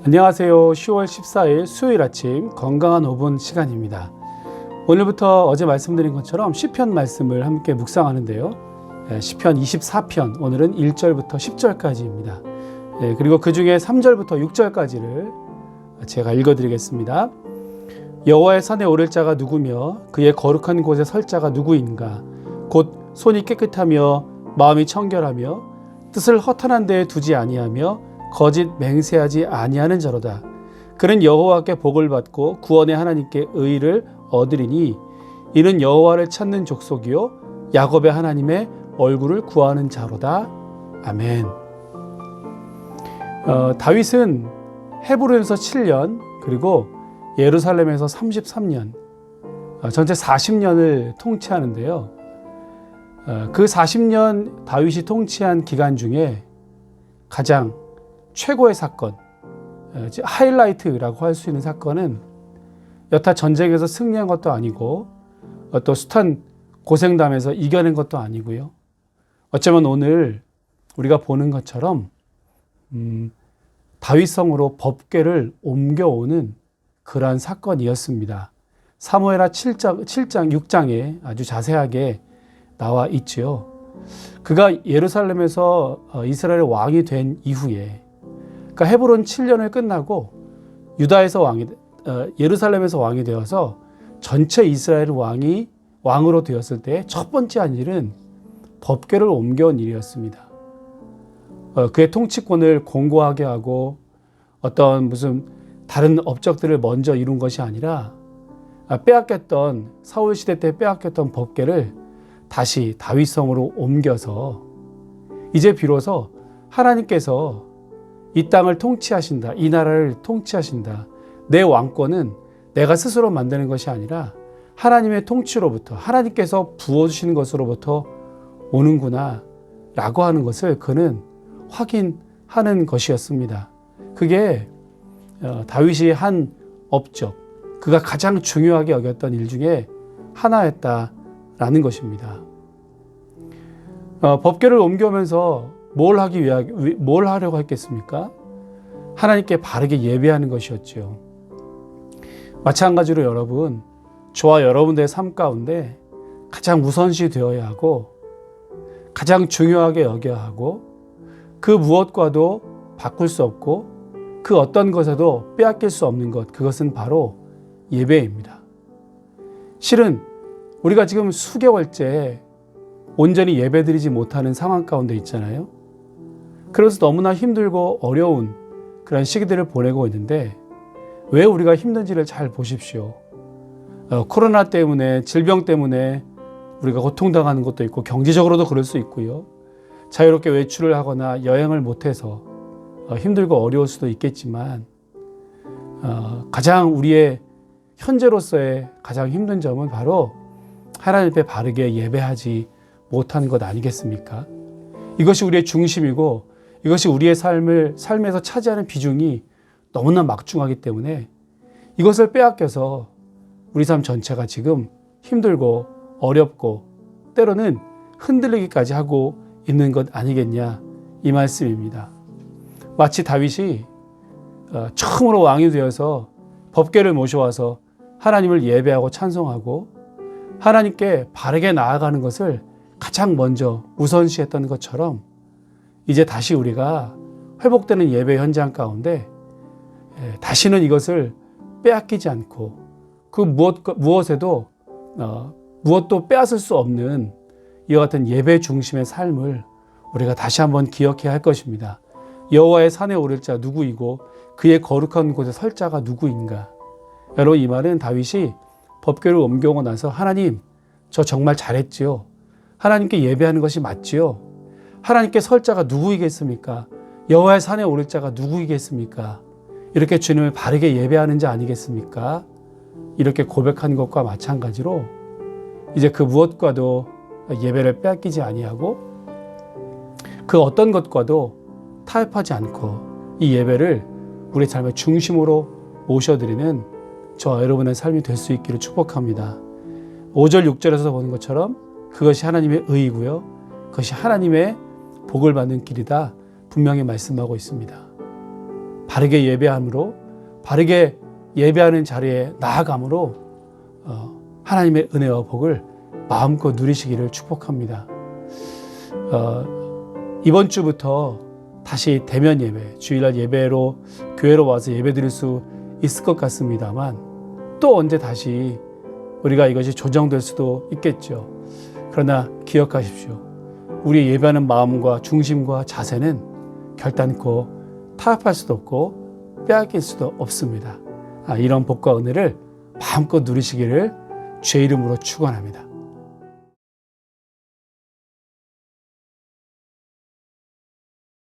안녕하세요. 10월 14일 수요일 아침 건강한 5분 시간입니다. 오늘부터 어제 말씀드린 것처럼 시편 말씀을 함께 묵상하는데요. 시편 24편, 오늘은 1절부터 10절까지입니다. 그리고 그 중에 3절부터 6절까지를 제가 읽어드리겠습니다. 여호와의 산에 오를 자가 누구며 그의 거룩한 곳에 설 자가 누구인가? 곧 손이 깨끗하며 마음이 청결하며 뜻을 허탄한 데에 두지 아니하며 거짓 맹세하지 아니하는 자로다. 그는 여호와께 복을 받고 구원의 하나님께 의를 얻으리니 이는 여호와를 찾는 족속이요 야곱의 하나님의 얼굴을 구하는 자로다. 아멘. 다윗은 헤브론에서 7년 그리고 예루살렘에서 33년 전체 40년을 통치하는데요. 그 40년 다윗이 통치한 기간 중에 가장 최고의 사건, 하이라이트라고 할 수 있는 사건은 여타 전쟁에서 승리한 것도 아니고 또 숱한 고생담에서 이겨낸 것도 아니고요. 어쩌면 오늘 우리가 보는 것처럼 다윗성으로 법궤를 옮겨오는 그러한 사건이었습니다. 사무엘하 7장, 6장에 아주 자세하게 나와 있지요. 그가 예루살렘에서 이스라엘의 왕이 된 이후에, 그러니까 헤브론 7년을 끝나고 유다에서 예루살렘에서 왕이 되어서 전체 이스라엘 왕으로 되었을 때 첫 번째 한 일은 법궤를 옮겨온 일이었습니다. 그의 통치권을 공고하게 하고 어떤 무슨 다른 업적들을 먼저 이룬 것이 아니라 빼앗겼던 사울 시대 때 빼앗겼던 법궤를 다시 다윗성으로 옮겨서 이제 비로소 하나님께서 이 땅을 통치하신다, 이 나라를 통치하신다, 내 왕권은 내가 스스로 만드는 것이 아니라 하나님의 통치로부터, 하나님께서 부어주시는 것으로부터 오는구나 라고 하는 것을 그는 확인하는 것이었습니다. 그게 다윗이 한 업적, 그가 가장 중요하게 여겼던 일 중에 하나였다라는 것입니다. 법궤를 옮겨오면서 뭘 하려고 했겠습니까? 하나님께 바르게 예배하는 것이었죠. 마찬가지로 여러분, 저와 여러분들의 삶 가운데 가장 우선시 되어야 하고 가장 중요하게 여겨야 하고 그 무엇과도 바꿀 수 없고 그 어떤 것에도 빼앗길 수 없는 것, 그것은 바로 예배입니다. 실은 우리가 지금 수개월째 온전히 예배드리지 못하는 상황 가운데 있잖아요. 그래서 너무나 힘들고 어려운 그런 시기들을 보내고 있는데 왜 우리가 힘든지를 잘 보십시오. 코로나 때문에, 질병 때문에 우리가 고통당하는 것도 있고 경제적으로도 그럴 수 있고요. 자유롭게 외출을 하거나 여행을 못해서 힘들고 어려울 수도 있겠지만 가장 우리의 현재로서의 가장 힘든 점은 바로 하나님 앞에 바르게 예배하지 못하는 것 아니겠습니까? 이것이 우리의 중심이고 이것이 우리의 삶에서 차지하는 비중이 너무나 막중하기 때문에 이것을 빼앗겨서 우리 삶 전체가 지금 힘들고 어렵고 때로는 흔들리기까지 하고 있는 것 아니겠냐, 이 말씀입니다. 마치 다윗이 처음으로 왕이 되어서 법궤를 모셔와서 하나님을 예배하고 찬송하고 하나님께 바르게 나아가는 것을 가장 먼저 우선시했던 것처럼 이제 다시 우리가 회복되는 예배 현장 가운데 다시는 이것을 빼앗기지 않고 그 무엇도 빼앗을 수 없는 이와 같은 예배 중심의 삶을 우리가 다시 한번 기억해야 할 것입니다. 여호와의 산에 오를 자 누구이고 그의 거룩한 곳에 설 자가 누구인가? 여러분, 이 말은 다윗이 법궤를 옮겨오고 나서 하나님, 저 정말 잘했지요. 하나님께 예배하는 것이 맞지요. 하나님께 설 자가 누구이겠습니까? 여호와의 산에 오를 자가 누구이겠습니까? 이렇게 주님을 바르게 예배하는 자 아니겠습니까? 이렇게 고백한 것과 마찬가지로 이제 그 무엇과도 예배를 빼앗기지 아니하고 그 어떤 것과도 타협하지 않고 이 예배를 우리 삶의 중심으로 모셔드리는 저와 여러분의 삶이 될 수 있기를 축복합니다. 5절 6절에서 보는 것처럼 그것이 하나님의 의이고요, 그것이 하나님의 복을 받는 길이다 분명히 말씀하고 있습니다. 바르게 예배함으로, 바르게 예배하는 자리에 나아감으로 하나님의 은혜와 복을 마음껏 누리시기를 축복합니다. 이번 주부터 다시 대면 예배, 주일날 예배로 교회로 와서 예배 드릴 수 있을 것 같습니다만 또 언제 다시 우리가 이것이 조정될 수도 있겠죠. 그러나 기억하십시오. 우리 예배하는 마음과 중심과 자세는 결단코 타협할 수도 없고 빼앗길 수도 없습니다. 이런 복과 은혜를 마음껏 누리시기를 주의 이름으로 축원합니다.